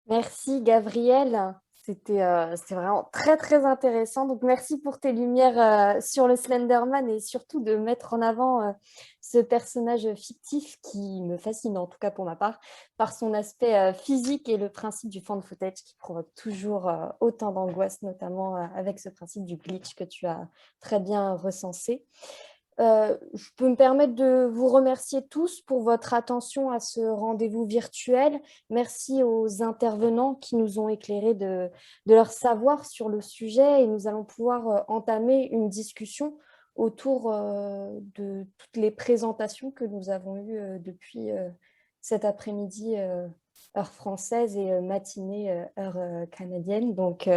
Merci Gabriel, c'était vraiment très très intéressant. Donc merci pour tes lumières sur le Slenderman et surtout de mettre en avant ce personnage fictif qui me fascine, en tout cas pour ma part, par son aspect physique et le principe du fan footage qui provoque toujours autant d'angoisse, notamment avec ce principe du glitch que tu as très bien recensé. Je peux me permettre de vous remercier tous pour votre attention à ce rendez-vous virtuel. Merci aux intervenants qui nous ont éclairés de leur savoir sur le sujet et nous allons pouvoir entamer une discussion autour de toutes les présentations que nous avons eues depuis cet après-midi, heure française, et matinée, heure canadienne. Donc,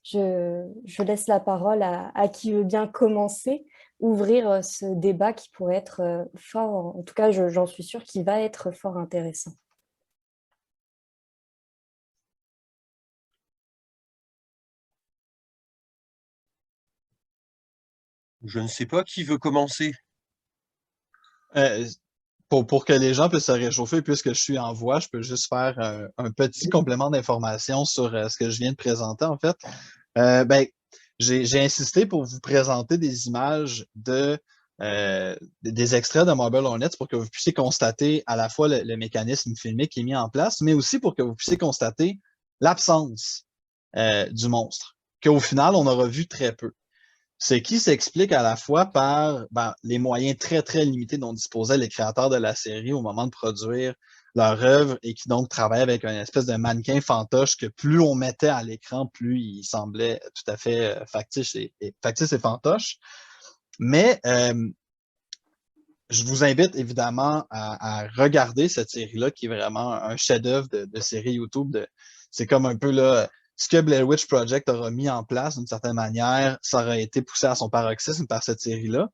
je laisse la parole à qui veut bien commencer, ouvrir ce débat qui pourrait être fort, en tout cas j'en suis sûre qu'il va être fort intéressant. Je ne sais pas qui veut commencer. Euh, pour que les gens puissent se réchauffer, puisque je suis en voix, je peux juste faire un petit complément d'information sur ce que je viens de présenter, en fait. Ben, j'ai insisté pour vous présenter des images des extraits de Marble Hornets pour que vous puissiez constater à la fois le mécanisme filmique qui est mis en place, mais aussi pour que vous puissiez constater l'absence du monstre, qu'au final, on aura vu très peu. Ce qui s'explique à la fois par les moyens très, très limités dont disposaient les créateurs de la série au moment de produire leur œuvre et qui donc travaillaient avec une espèce de mannequin fantoche que plus on mettait à l'écran, plus il semblait tout à fait factice et fantoche. Mais je vous invite évidemment à regarder cette série-là, qui est vraiment un chef-d'œuvre de série YouTube. C'est comme un peu là, ce que Blair Witch Project aura mis en place d'une certaine manière, ça aurait été poussé à son paroxysme par cette série-là.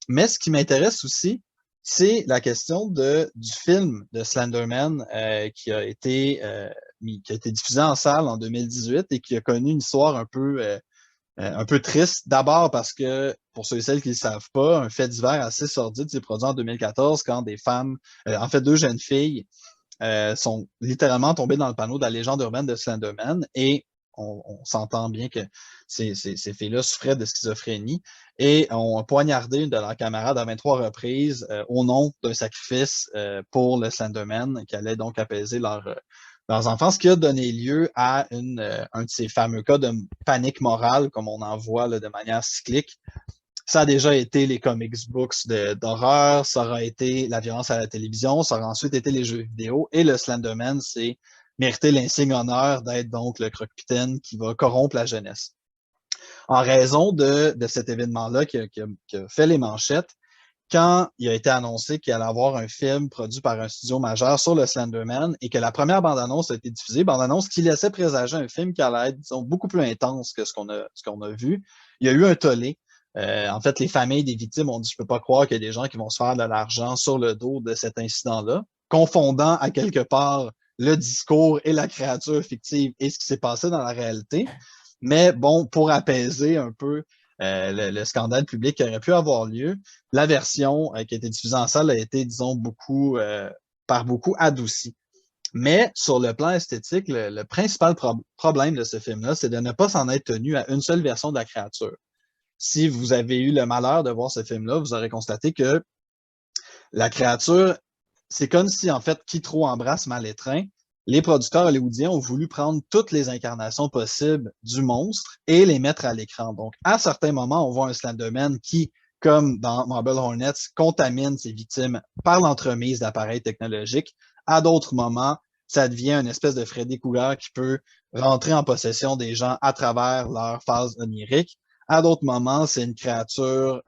Mais ce qui m'intéresse aussi, c'est la question du film de Slenderman qui a été diffusé en salle en 2018 et qui a connu une histoire un peu triste. D'abord parce que, pour ceux et celles qui ne le savent pas, un fait divers assez sordide s'est produit en 2014 quand des femmes, en fait deux jeunes filles, sont littéralement tombées dans le panneau de la légende urbaine de Slenderman et on s'entend bien que ces filles-là souffraient de schizophrénie et ont poignardé une de leurs camarades à 23 reprises au nom d'un sacrifice pour le Slenderman qui allait donc apaiser leurs enfants, ce qui a donné lieu à un de ces fameux cas de panique morale, comme on en voit là, de manière cyclique. Ça a déjà été les comics books d'horreur, ça aura été la violence à la télévision, ça aura ensuite été les jeux vidéo, et le Slenderman, c'est mérité l'insigne honneur d'être donc le croque-mitaine qui va corrompre la jeunesse. En raison de cet événement-là qui a fait les manchettes, quand il a été annoncé qu'il allait avoir un film produit par un studio majeur sur le Slenderman et que la première bande-annonce a été diffusée, bande-annonce qui laissait présager un film qui allait être, disons, beaucoup plus intense que ce qu'on a vu, il y a eu un tollé. En fait, les familles des victimes ont dit, je peux pas croire qu'il y a des gens qui vont se faire de l'argent sur le dos de cet incident-là, confondant à quelque part le discours et la créature fictive et ce qui s'est passé dans la réalité. Mais bon, pour apaiser un peu le scandale public qui aurait pu avoir lieu, la version qui a été diffusée en salle a été, disons, par beaucoup adoucie. Mais sur le plan esthétique, le principal problème de ce film-là, c'est de ne pas s'en être tenu à une seule version de la créature. Si vous avez eu le malheur de voir ce film-là, vous aurez constaté que la créature, c'est comme si, en fait, qui trop embrasse mal étreint. Les producteurs hollywoodiens ont voulu prendre toutes les incarnations possibles du monstre et les mettre à l'écran. Donc, à certains moments, on voit un Slenderman qui, comme dans Marble Hornets, contamine ses victimes par l'entremise d'appareils technologiques. À d'autres moments, ça devient une espèce de Freddy Krueger qui peut rentrer en possession des gens à travers leur phase onirique. À d'autres moments, c'est une créature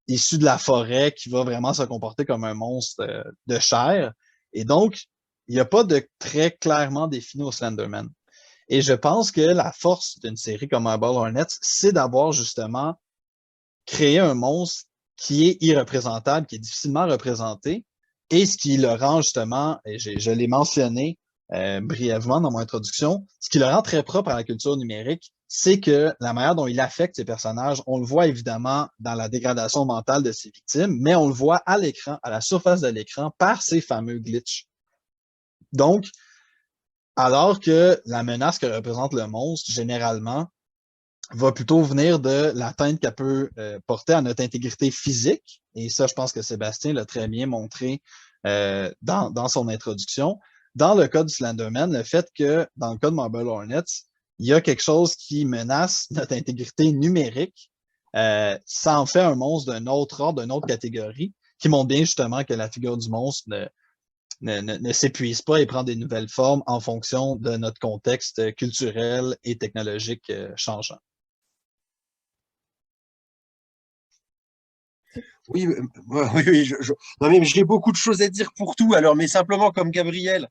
issu de la forêt qui va vraiment se comporter comme un monstre de chair. Et donc, il n'y a pas de très clairement défini au Slenderman. Et je pense que la force d'une série comme Marble Hornets, c'est d'avoir justement créé un monstre qui est irreprésentable, qui est difficilement représenté, et ce qui le rend justement, et je l'ai mentionné brièvement dans mon introduction, ce qui le rend très propre à la culture numérique, c'est que la manière dont il affecte ses personnages, on le voit évidemment dans la dégradation mentale de ses victimes, mais on le voit à l'écran, à la surface de l'écran, par ces fameux glitches. Donc, Alors que la menace que représente le monstre, généralement, va plutôt venir de l'atteinte qu'elle peut porter à notre intégrité physique. Et ça, je pense que Sébastien l'a très bien montré dans son introduction. Dans le cas du Slenderman, le fait que, dans le cas de Marble Hornets, il y a quelque chose qui menace notre intégrité numérique, ça en fait un monstre d'un autre ordre, d'une autre catégorie, qui montre bien justement que la figure du monstre ne s'épuise pas et prend des nouvelles formes en fonction de notre contexte culturel et technologique changeant. Oui, oui, oui, non, mais j'ai beaucoup de choses à dire pour tout, alors, mais simplement comme Gabriel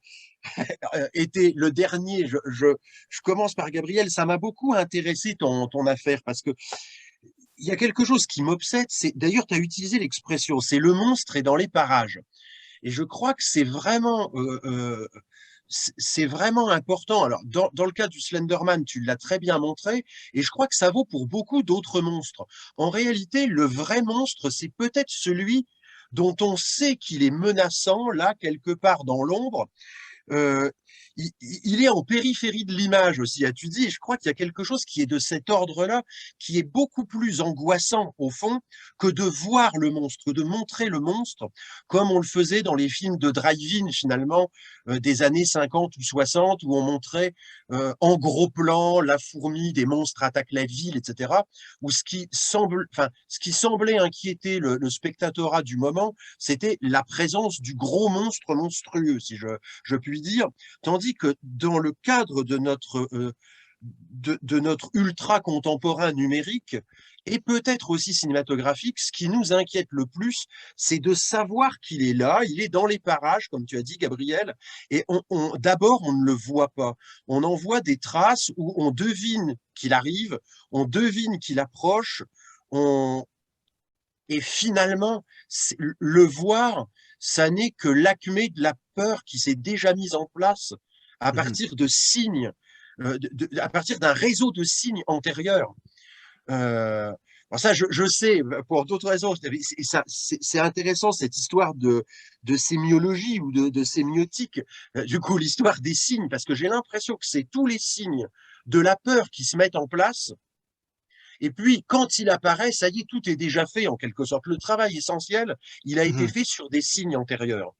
était le dernier, je commence par Gabriel, ça m'a beaucoup intéressé ton affaire, parce que il y a quelque chose qui m'obsède, c'est, d'ailleurs, tu as utilisé l'expression, c'est le monstre est dans les parages. Et je crois que c'est vraiment important. Alors, dans le cas du Slenderman, tu l'as très bien montré, et je crois que ça vaut pour beaucoup d'autres monstres. En réalité, le vrai monstre, c'est peut-être celui dont on sait qu'il est menaçant, là, quelque part dans l'ombre, euh, il est en périphérie de l'image aussi, as-tu dit, et je crois qu'il y a quelque chose qui est de cet ordre-là, qui est beaucoup plus angoissant au fond que de voir le monstre, de montrer le monstre, comme on le faisait dans les films de drive-in finalement, des années 50 ou 60, où on montrait en gros plan la fourmi, des monstres attaquent la ville, etc. Où ce qui semblait inquiéter le spectatorat du moment, c'était la présence du gros monstre monstrueux, si je puis dire, tandis que dans le cadre de notre ultra contemporain numérique, et peut-être aussi cinématographique, ce qui nous inquiète le plus, c'est de savoir qu'il est là, il est dans les parages, comme tu as dit, Gabriel, et d'abord, on ne le voit pas. On en voit des traces où on devine qu'il arrive, on devine qu'il approche, on, et finalement, le voir, ça n'est que l'acmé de la peur qui s'est déjà mise en place à Mhm. partir de signes, à partir d'un réseau de signes antérieurs. Euh, bon, ça, je sais, pour d'autres raisons, c'est intéressant cette histoire de sémiologie ou de sémiotique, du coup, l'histoire des signes, parce que j'ai l'impression que c'est tous les signes de la peur qui se mettent en place et puis, quand il apparaît, ça y est, tout est déjà fait en quelque sorte. Le travail essentiel, il a été Mhm. fait sur des signes antérieurs.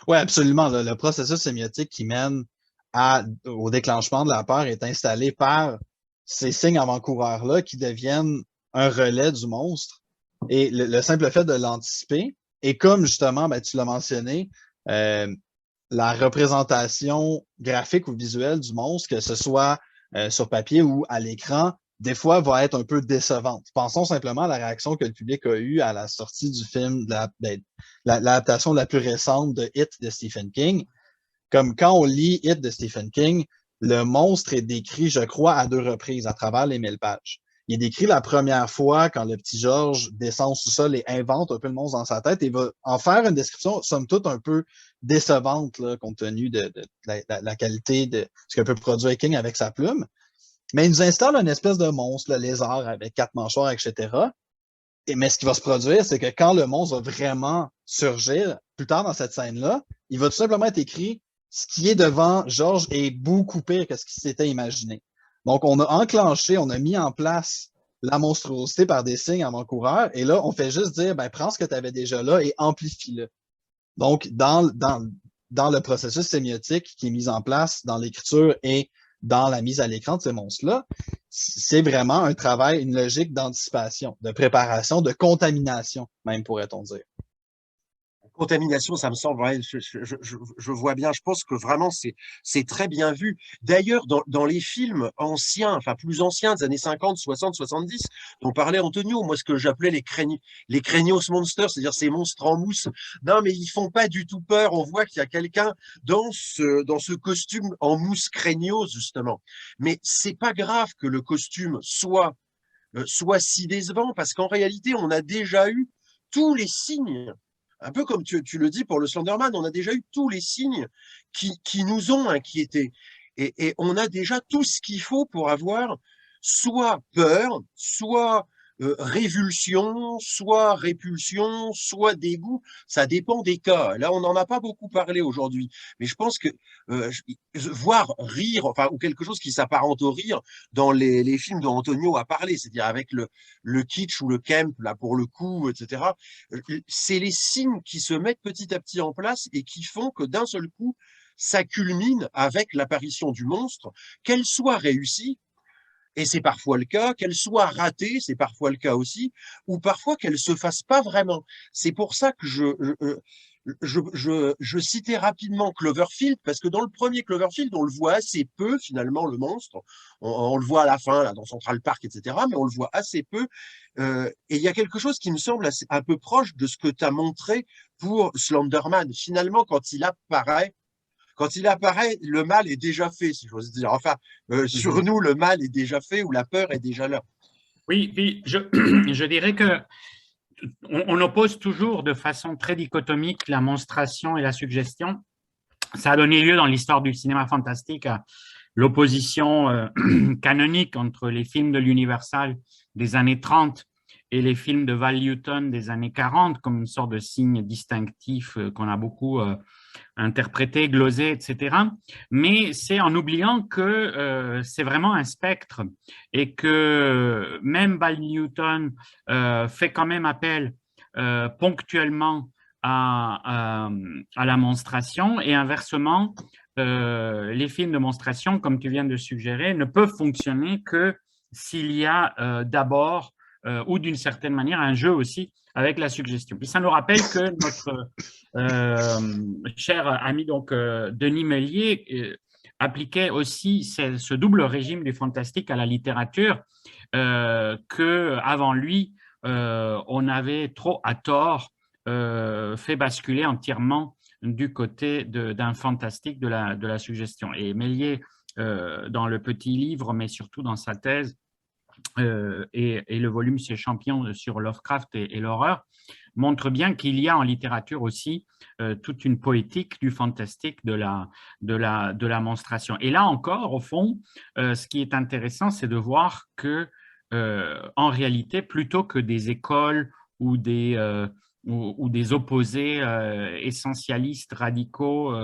Oui, absolument. Le processus sémiotique qui mène au déclenchement de la peur est installé par ces signes avant-coureurs-là qui deviennent un relais du monstre. Et le simple fait de l'anticiper, et comme justement, ben, tu l'as mentionné, euh, la représentation graphique ou visuelle du monstre, que ce soit sur papier ou à l'écran, des fois va être un peu décevante. Pensons simplement à la réaction que le public a eue à la sortie du film, l'adaptation la plus récente de It de Stephen King. Comme quand on lit It de Stephen King, le monstre est décrit, je crois, à 2 reprises à travers les 1000 pages. Il est décrit la première fois quand le petit George descend au sous-sol et invente un peu le monstre dans sa tête et va en faire une description, somme toute, un peu décevante, là, compte tenu de la qualité de ce que peut produire King avec sa plume. Mais il nous installe une espèce de monstre, le lézard avec 4 mâchoires, etc. Mais ce qui va se produire, c'est que quand le monstre va vraiment surgir, plus tard dans cette scène-là, il va tout simplement être écrit ce qui est devant Georges est beaucoup pire que ce qu'il s'était imaginé. Donc, on a enclenché, on a mis en place la monstruosité par des signes avant-coureurs, et là, on fait juste dire, ben, prends ce que tu avais déjà là et amplifie-le. Donc, dans le processus sémiotique qui est mis en place dans l'écriture et dans la mise à l'écran de ces monstres-là, c'est vraiment un travail, une logique d'anticipation, de préparation, de contamination, même pourrait-on dire. Contamination, ça me semble, ouais, je vois bien, je pense que vraiment c'est très bien vu. D'ailleurs, dans les films anciens, enfin plus anciens, des années 50, 60, 70, dont parlait Antonio, moi ce que j'appelais les Craignos Monsters, c'est-à-dire ces monstres en mousse, non mais ils font pas du tout peur, on voit qu'il y a quelqu'un dans ce costume en mousse craignos, justement. Mais c'est pas grave que le costume soit si décevant, parce qu'en réalité, on a déjà eu tous les signes, un peu comme tu le dis pour le Slenderman, on a déjà eu tous les signes qui nous ont inquiétés. Et on a déjà tout ce qu'il faut pour avoir soit peur, soit révulsion, soit répulsion, soit dégoût. Ça dépend des cas. Là, on n'en a pas beaucoup parlé aujourd'hui, mais je pense que voir rire, enfin, ou quelque chose qui s'apparente au rire dans les films dont Antonio a parlé, c'est-à-dire avec le kitsch ou le camp, là, pour le coup, etc., c'est les signes qui se mettent petit à petit en place et qui font que d'un seul coup, ça culmine avec l'apparition du monstre, qu'elle soit réussie, et c'est parfois le cas, qu'elle soit ratée, c'est parfois le cas aussi, ou parfois qu'elle se fasse pas vraiment. C'est pour ça que je citais rapidement Cloverfield, parce que dans le premier Cloverfield, on le voit assez peu, finalement, le monstre. On le voit à la fin, là, dans Central Park, etc., mais on le voit assez peu. Et il y a quelque chose qui me semble un peu proche de ce que tu as montré pour Slenderman. Finalement, quand il apparaît, le mal est déjà fait, si j'ose dire. Enfin, sur nous, le mal est déjà fait ou la peur est déjà là. Oui, puis je dirais que on oppose toujours de façon très dichotomique la monstration et la suggestion. Ça a donné lieu dans l'histoire du cinéma fantastique à l'opposition canonique entre les films de l'Universal des années 30 et les films de Val Lewton des années 40, comme une sorte de signe distinctif qu'on a beaucoup interprété, glosé, etc. Mais c'est en oubliant que c'est vraiment un spectre et que même Val Lewton fait quand même appel ponctuellement à la monstration et inversement, les films de monstration, comme tu viens de suggérer, ne peuvent fonctionner que s'il y a d'abord ou d'une certaine manière un jeu aussi avec la suggestion. Puis ça nous rappelle que notre cher ami donc Denis Méliès appliquait aussi ce double régime du fantastique à la littérature que avant lui on avait trop à tort fait basculer entièrement du côté d'un fantastique de la suggestion. Et Méliès, dans le petit livre, mais surtout dans sa thèse, et le volume Ces champions sur Lovecraft et l'horreur, montre bien qu'il y a en littérature aussi toute une poétique du fantastique, de la monstration. Et là encore, au fond, ce qui est intéressant, c'est de voir que, en réalité, plutôt que des écoles ou des opposés essentialistes, radicaux,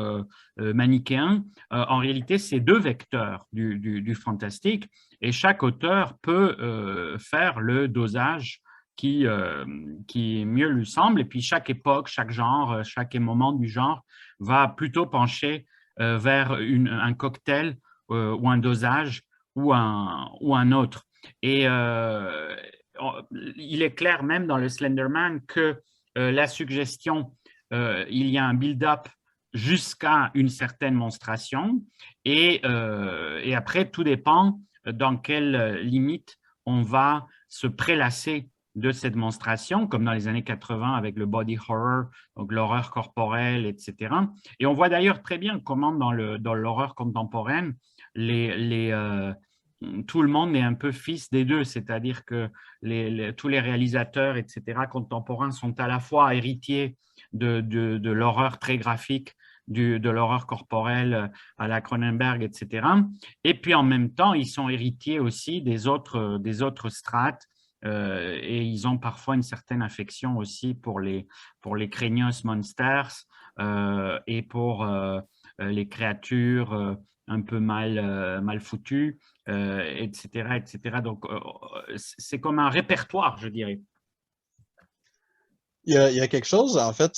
manichéens, en réalité, c'est deux vecteurs du fantastique et chaque auteur peut faire le dosage qui mieux lui semble. Et puis, chaque époque, chaque genre, chaque moment du genre va plutôt pencher vers un cocktail ou un dosage ou un autre. Et il est clair même dans le Slenderman que la suggestion, il y a un build-up jusqu'à une certaine monstration et après, tout dépend dans quelle limite on va se prélasser de cette monstration, comme dans les années 80 avec le body horror, donc l'horreur corporelle, etc. Et on voit d'ailleurs très bien comment dans l'horreur contemporaine, tout le monde est un peu fils des deux, c'est-à-dire que tous les réalisateurs, etc., contemporains sont à la fois héritiers de l'horreur très graphique, de l'horreur corporelle à la Cronenberg, etc. Et puis en même temps, ils sont héritiers aussi des autres strates et ils ont parfois une certaine affection aussi pour les Craignos Monsters et pour les créatures un peu mal foutues, etc., etc. Donc, c'est comme un répertoire, je dirais. Il y a quelque chose, en fait,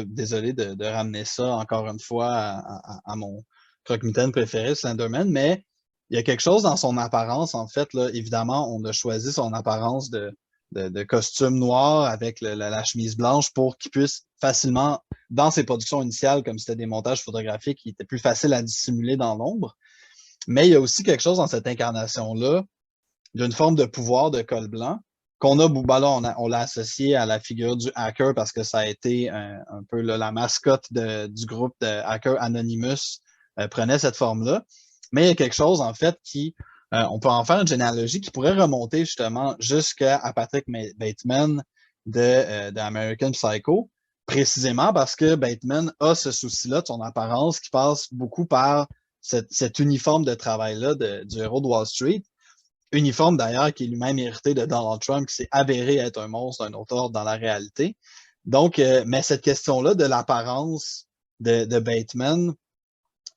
désolé de ramener ça encore une fois à mon croque-mitaine préféré, Slenderman, mais il y a quelque chose dans son apparence, en fait, là, évidemment, on a choisi son apparence de costume noir avec la chemise blanche pour qu'il puisse facilement, dans ses productions initiales, comme c'était des montages photographiques, il était plus facile à dissimuler dans l'ombre. Mais il y a aussi quelque chose dans cette incarnation-là d'une forme de pouvoir de col blanc qu'on a, ben là, on l'a associé à la figure du hacker parce que ça a été un peu là, la mascotte du groupe de hackers Anonymous prenait cette forme-là. Mais il y a quelque chose, en fait, on peut en faire une généalogie qui pourrait remonter justement jusqu'à Patrick Bateman de American Psycho, précisément parce que Bateman a ce souci-là de son apparence qui passe beaucoup par cet uniforme de travail-là du héros de Wall Street. uniforme d'ailleurs, qui est lui-même hérité de Donald Trump, qui s'est avéré être un monstre, un autre ordre dans la réalité. Donc, mais cette question-là de l'apparence de Bateman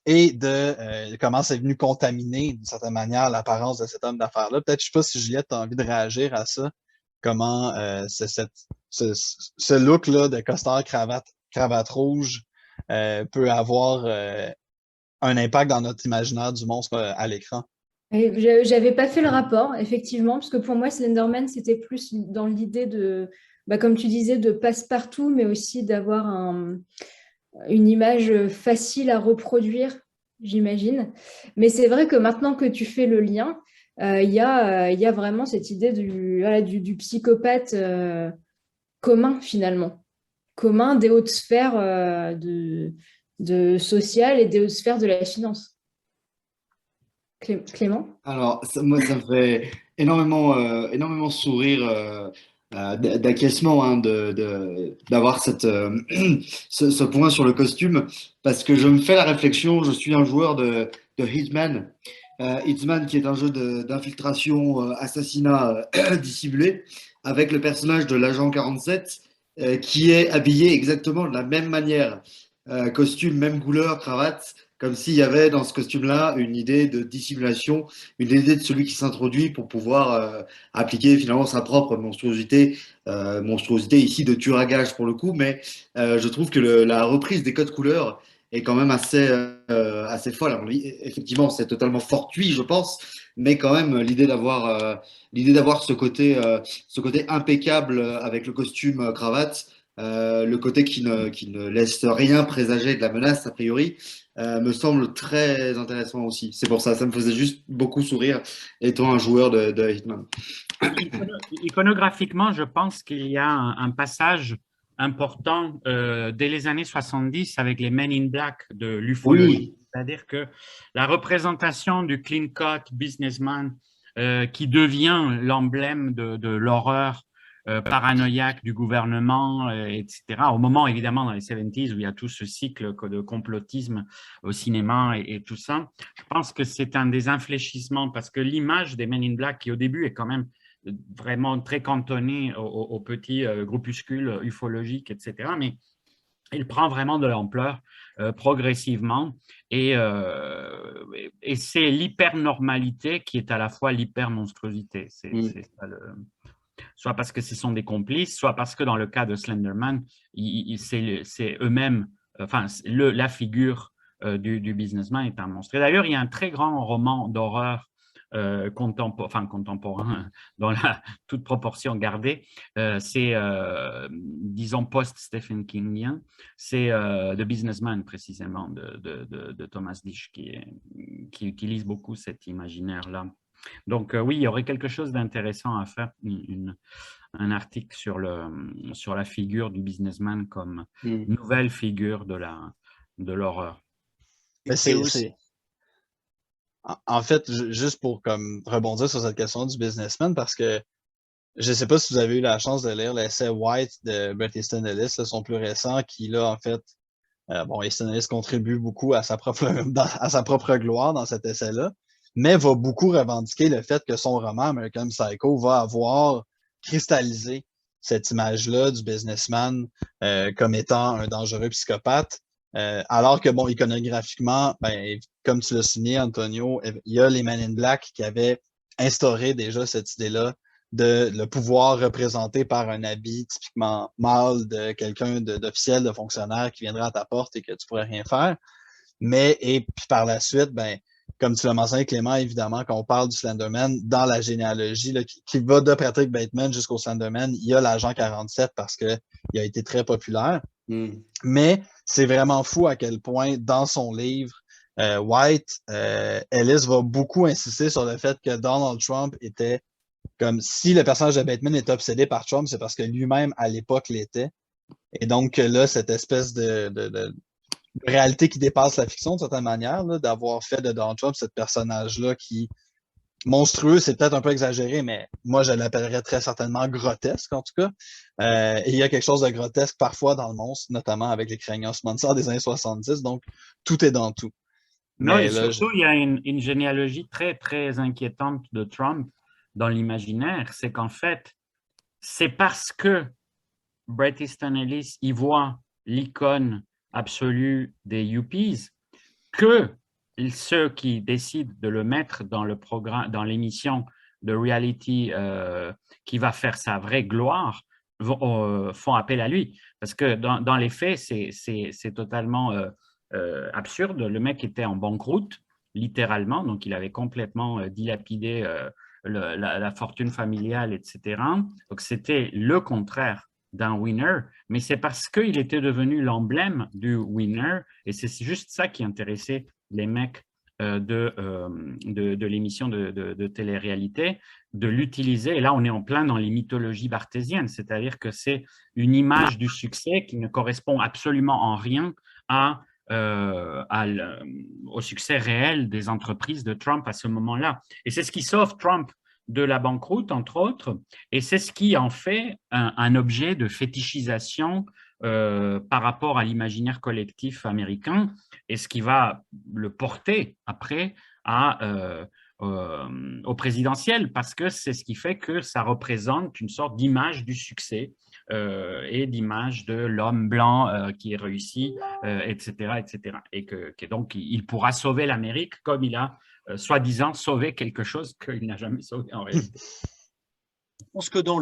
et de comment c'est venu contaminer, d'une certaine manière, l'apparence de cet homme d'affaires-là. Peut-être, je ne sais pas si Juliette a envie de réagir à ça, comment ce look-là de costard cravate rouge peut avoir un impact dans notre imaginaire du monstre à l'écran. J'avais pas fait le rapport, effectivement, parce que pour moi, Slenderman, c'était plus dans l'idée de, comme tu disais, de passe-partout, mais aussi d'avoir une image facile à reproduire, j'imagine. Mais c'est vrai que maintenant que tu fais le lien, il y a vraiment cette idée du psychopathe commun, finalement. Commun des hautes sphères de sociales et des hautes sphères de la finance. Clément? Alors, moi, ça me fait énormément sourire, d'acquiescement, hein, d'avoir ce point sur le costume, parce que je me fais la réflexion, je suis un joueur de Hitman. Hitman, qui est un jeu d'infiltration, assassinat dissimulé, avec le personnage de l'agent 47, qui est habillé exactement de la même manière. Costume, même couleur, cravate, comme s'il y avait dans ce costume-là une idée de dissimulation, une idée de celui qui s'introduit pour pouvoir appliquer finalement sa propre monstruosité, monstruosité ici de tueur à gage pour le coup, mais je trouve que la reprise des codes couleurs est quand même assez folle. Alors, effectivement, c'est totalement fortuit, je pense, mais quand même l'idée d'avoir ce côté impeccable avec le costume cravate. Le côté qui ne laisse rien présager de la menace, a priori, me semble très intéressant aussi. C'est pour ça me faisait juste beaucoup sourire, étant un joueur de Hitman. Iconographiquement, je pense qu'il y a un passage important dès les années 70 avec les Men in Black de l'ufologie. Oui. C'est-à-dire que la représentation du clean-cut businessman qui devient l'emblème de l'horreur paranoïaque du gouvernement, etc. Au moment, évidemment, dans les 70s, où il y a tout ce cycle de complotisme au cinéma et tout ça, je pense que c'est un des infléchissements, parce que l'image des Men in Black, qui au début est quand même vraiment très cantonnée aux petits groupuscules ufologiques, etc., mais il prend vraiment de l'ampleur progressivement, et c'est l'hypernormalité qui est à la fois l'hypermonstruosité. C'est ça soit parce que ce sont des complices, soit parce que dans le cas de Slenderman, c'est eux-mêmes, enfin, la figure du businessman est un monstre. Et d'ailleurs, il y a un très grand roman d'horreur contemporain, dans toute proportion gardée, c'est, disons, post-Stephen Kingien, c'est The Businessman, précisément, de Thomas Disch, qui utilise beaucoup cet imaginaire-là. Donc, oui, il y aurait quelque chose d'intéressant à faire, un article sur la figure du businessman comme nouvelle figure de l'horreur. Mais en fait, juste pour comme rebondir sur cette question du businessman, parce que je ne sais pas si vous avez eu la chance de lire l'essai White de Bret Easton Ellis, son plus récent, qui là, en fait, Easton Ellis contribue beaucoup à sa propre gloire dans cet essai-là, mais va beaucoup revendiquer le fait que son roman American Psycho va avoir cristallisé cette image-là du businessman comme étant un dangereux psychopathe, alors que, bon, iconographiquement, comme tu l'as souligné, Antonio, il y a les Men in Black qui avaient instauré déjà cette idée-là de le pouvoir représenté par un habit typiquement mâle de quelqu'un d'officiel, de fonctionnaire qui viendrait à ta porte et que tu pourrais rien faire. Et puis par la suite, comme tu l'as mentionné, Clément, évidemment, quand on parle du Slenderman, dans la généalogie là, qui va de Patrick Bateman jusqu'au Slenderman, il y a l'agent 47 parce qu'il a été très populaire. Mais c'est vraiment fou à quel point, dans son livre, White, Ellis va beaucoup insister sur le fait que Donald Trump était comme si le personnage de Bateman est obsédé par Trump, c'est parce que lui-même, à l'époque, l'était. Et donc là, cette espèce de réalité qui dépasse la fiction, de certaine manière, d'avoir fait de Donald Trump ce personnage-là qui, monstrueux, c'est peut-être un peu exagéré, mais moi, je l'appellerais très certainement grotesque, en tout cas. Et il y a quelque chose de grotesque parfois dans le monstre, notamment avec les craignants sponsors des années 70, donc tout est dans tout. Non, et surtout, il y a une généalogie très, très inquiétante de Trump, dans l'imaginaire, c'est qu'en fait, c'est parce que Bret Easton Ellis y voit l'icône absolue des Yuppies que ceux qui décident de le mettre dans le programme, dans l'émission de reality qui va faire sa vraie gloire, font appel à lui. Parce que dans les faits, c'est totalement absurde. Le mec était en banqueroute, littéralement, donc il avait complètement dilapidé la fortune familiale, etc. Donc c'était le contraire d'un winner, mais c'est parce qu'il était devenu l'emblème du winner, et c'est juste ça qui intéressait les mecs de l'émission de télé-réalité, de l'utiliser. Et là, on est en plein dans les mythologies barthésiennes, c'est-à-dire que c'est une image du succès qui ne correspond absolument en rien au succès réel des entreprises de Trump à ce moment-là. Et c'est ce qui sauve Trump de la banqueroute, entre autres, et c'est ce qui en fait un objet de fétichisation par rapport à l'imaginaire collectif américain, et ce qui va le porter après au présidentiel, parce que c'est ce qui fait que ça représente une sorte d'image du succès et d'image de l'homme blanc qui est réussi, etc., etc. Et que donc, il pourra sauver l'Amérique comme il a soi-disant sauvé quelque chose qu'il n'a jamais sauvé en réalité. Je pense que dans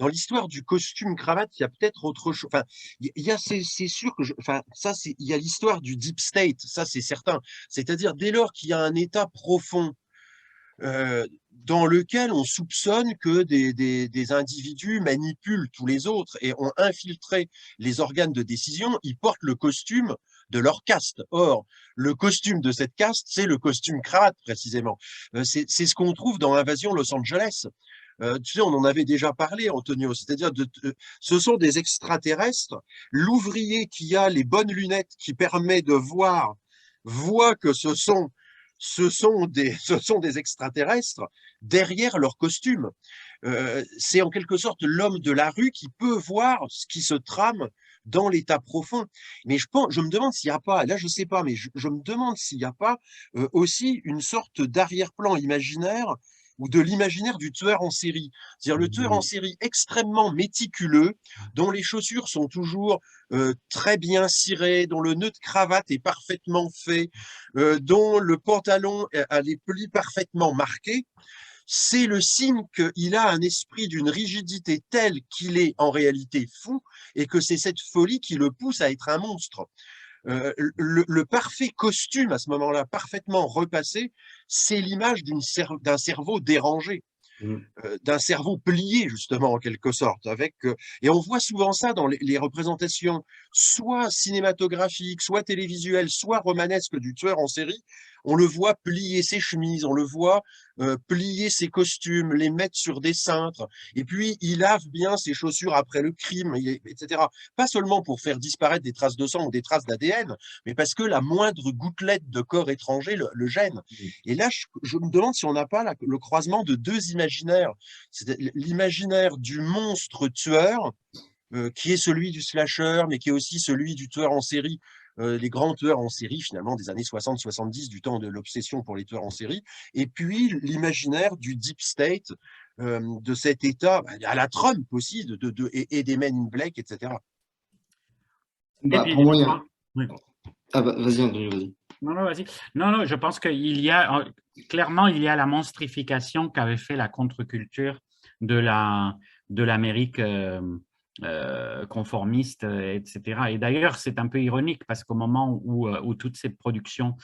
l'histoire du costume cravate, il y a peut-être autre chose. Enfin, c'est sûr que il y a l'histoire du deep state, ça c'est certain. C'est-à-dire dès lors qu'il y a un état profond dans lequel on soupçonne que des individus manipulent tous les autres et ont infiltré les organes de décision, ils portent le costume de leur caste. Or, le costume de cette caste, c'est le costume cravate précisément. C'est ce qu'on trouve dans Invasion Los Angeles. Tu sais, on en avait déjà parlé, Antonio, c'est-à-dire ce sont des extraterrestres. L'ouvrier qui a les bonnes lunettes qui permet de voir, voit que ce sont des extraterrestres derrière leur costume. C'est en quelque sorte l'homme de la rue qui peut voir ce qui se trame dans l'état profond. Mais je me demande s'il n'y a pas, là je ne sais pas, mais je me demande s'il n'y a pas aussi une sorte d'arrière-plan imaginaire ou de l'imaginaire du tueur en série. C'est-à-dire le tueur en série extrêmement méticuleux, dont les chaussures sont toujours très bien cirées, dont le nœud de cravate est parfaitement fait, dont le pantalon a les plis parfaitement marqués. C'est le signe qu'il a un esprit d'une rigidité telle qu'il est en réalité fou et que c'est cette folie qui le pousse à être un monstre. Le parfait costume à ce moment-là, parfaitement repassé, c'est l'image d'un cerveau dérangé, d'un cerveau plié justement en quelque sorte. Et on voit souvent ça dans les représentations soit cinématographiques, soit télévisuelles, soit romanesques du tueur en série. On le voit plier ses chemises, on le voit plier ses costumes, les mettre sur des cintres, et puis il lave bien ses chaussures après le crime, etc. Pas seulement pour faire disparaître des traces de sang ou des traces d'ADN, mais parce que la moindre gouttelette de corps étranger le gêne. Et là, je me demande si on n'a pas le croisement de deux imaginaires. C'est l'imaginaire du monstre tueur, qui est celui du slasher, mais qui est aussi celui du tueur en série, les grands tueurs en série, finalement, des années 60-70, du temps de l'obsession pour les tueurs en série, et puis l'imaginaire du deep state, de cet État, à la Trump aussi, et des Men in Black, etc. Bah, puis, pour moi, il y a... oui. Ah bah, vas-y, Antonio, vas-y. Non, vas-y. Non, je pense qu'il y a, clairement, il y a la monstrification qu'avait fait la contre-culture de l'Amérique conformiste, etc. Et d'ailleurs, c'est un peu ironique parce qu'au moment où toutes ces productions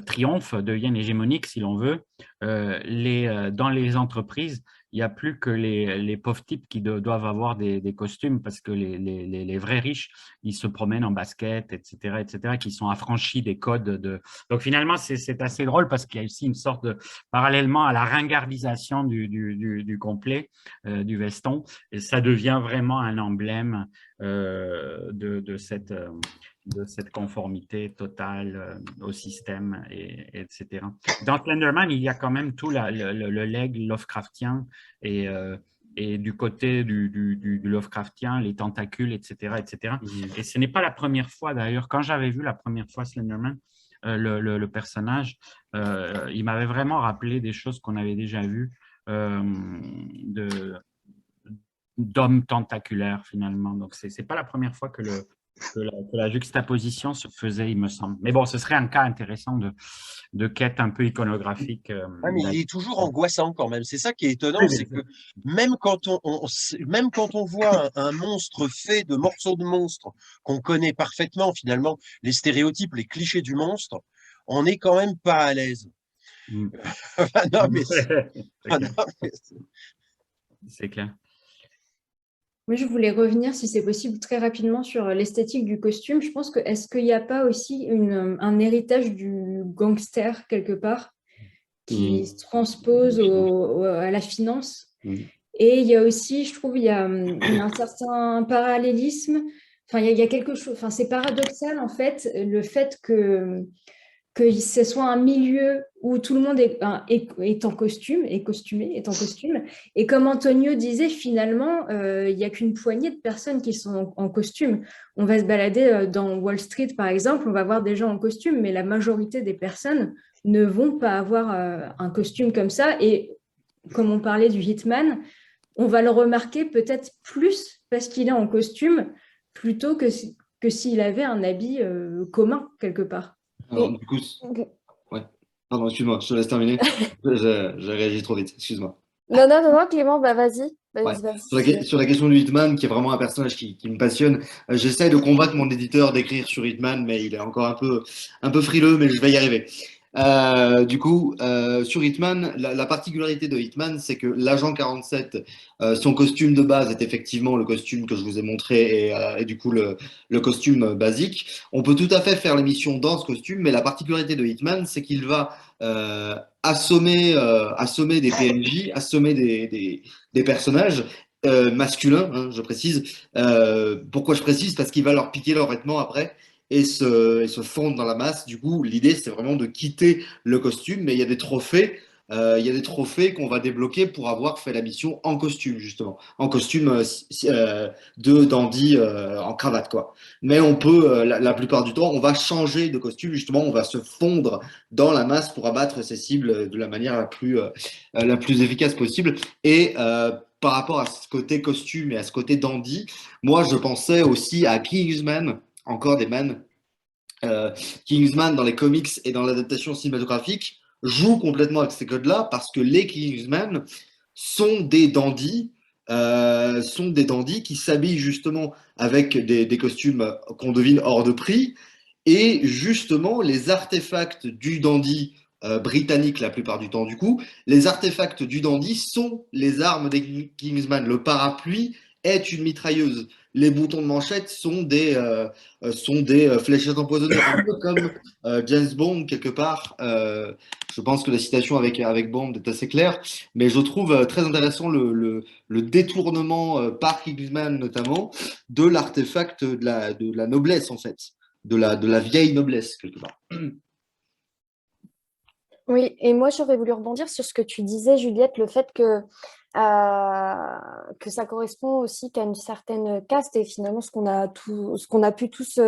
triomphent, deviennent hégémoniques, si l'on veut, dans les entreprises, il n'y a plus que les pauvres types qui doivent avoir des costumes parce que les vrais riches, ils se promènent en basket, etc., qui sont affranchis des codes. Donc finalement, c'est assez drôle parce qu'il y a aussi une sorte de, parallèlement à la ringardisation du complet, du veston, et ça devient vraiment un emblème de cette conformité totale au système, etc. Dans Slenderman, il y a quand même tout le leg Lovecraftien et du côté du Lovecraftien, les tentacules, etc. Et ce n'est pas la première fois, d'ailleurs. Quand j'avais vu la première fois Slenderman, le personnage, il m'avait vraiment rappelé des choses qu'on avait déjà vues d'hommes tentaculaires finalement. Donc, c'est pas la première fois que la juxtaposition se faisait, il me semble. Mais bon, ce serait un cas intéressant de quête un peu iconographique. Ah, mais il est toujours angoissant quand même. C'est ça qui est étonnant, Oui, c'est que même quand même quand on voit un monstre fait de morceaux de monstres qu'on connaît parfaitement finalement, les stéréotypes, les clichés du monstre, on n'est quand même pas à l'aise. Mm. Ah non, mais C'est ah non, clair. mais C'est clair. Moi, je voulais revenir, si c'est possible, très rapidement sur l'esthétique du costume. Je pense que est-ce qu'il n'y a pas aussi un héritage du gangster quelque part qui se transpose à la finance? Et il y a aussi, je trouve, il y a un certain parallélisme. Enfin, il y a quelque chose. Enfin, c'est paradoxal en fait, le fait que ce soit un milieu où tout le monde est en costume, est costumé, est en costume. Et comme Antonio disait, finalement, il n'y a qu'une poignée de personnes qui sont en costume. On va se balader dans Wall Street, par exemple, on va voir des gens en costume, mais la majorité des personnes ne vont pas avoir un costume comme ça. Et comme on parlait du Hitman, on va le remarquer peut-être plus parce qu'il est en costume plutôt que s'il avait un habit commun quelque part. Alors, du coup, ouais. Pardon, excuse-moi, je te laisse terminer. J'ai réagi trop vite, excuse-moi. Non, Clément, bah vas-y. Ouais. Vas-y. Sur la question du Hitman, qui est vraiment un personnage qui me passionne, j'essaie de convaincre mon éditeur d'écrire sur Hitman, mais il est encore un peu frileux, mais je vais y arriver. Du coup, sur Hitman, la particularité de Hitman, c'est que l'agent 47, son costume de base est effectivement le costume que je vous ai montré et du coup le costume basique. On peut tout à fait faire l'émission dans ce costume, mais la particularité de Hitman, c'est qu'il va assommer des PNJ, assommer des personnages masculins, hein, je précise. Pourquoi je précise? Parce qu'il va leur piquer leurs vêtements après et se fondre dans la masse. Du coup, l'idée, c'est vraiment de quitter le costume, mais il y a des trophées. Il y a des trophées qu'on va débloquer pour avoir fait la mission en costume, justement. En costume de dandy en cravate, quoi. Mais on peut, la plupart du temps, on va changer de costume, justement, on va se fondre dans la masse pour abattre ses cibles de la manière la plus efficace possible. Et par rapport à ce côté costume et à ce côté dandy, moi, je pensais aussi à Kingsman, encore des man. Kingsman dans les comics et dans l'adaptation cinématographique joue complètement avec ces codes-là parce que les Kingsman sont des dandys, qui s'habillent justement avec des costumes qu'on devine hors de prix et justement les artefacts du dandy britannique la plupart du temps du coup, les artefacts du dandy sont les armes des Kingsman. Le parapluie est une mitrailleuse. Les boutons de manchette sont des fléchettes empoisonnées, un peu comme James Bond quelque part. Je pense que la citation avec Bond est assez claire, mais je trouve très intéressant le détournement par Kingsman notamment de l'artefact de la noblesse en fait, de la vieille noblesse quelque part. Oui, et moi j'aurais voulu rebondir sur ce que tu disais, Juliette, le fait que ça correspond aussi qu'à une certaine caste et finalement ce qu'on a pu tous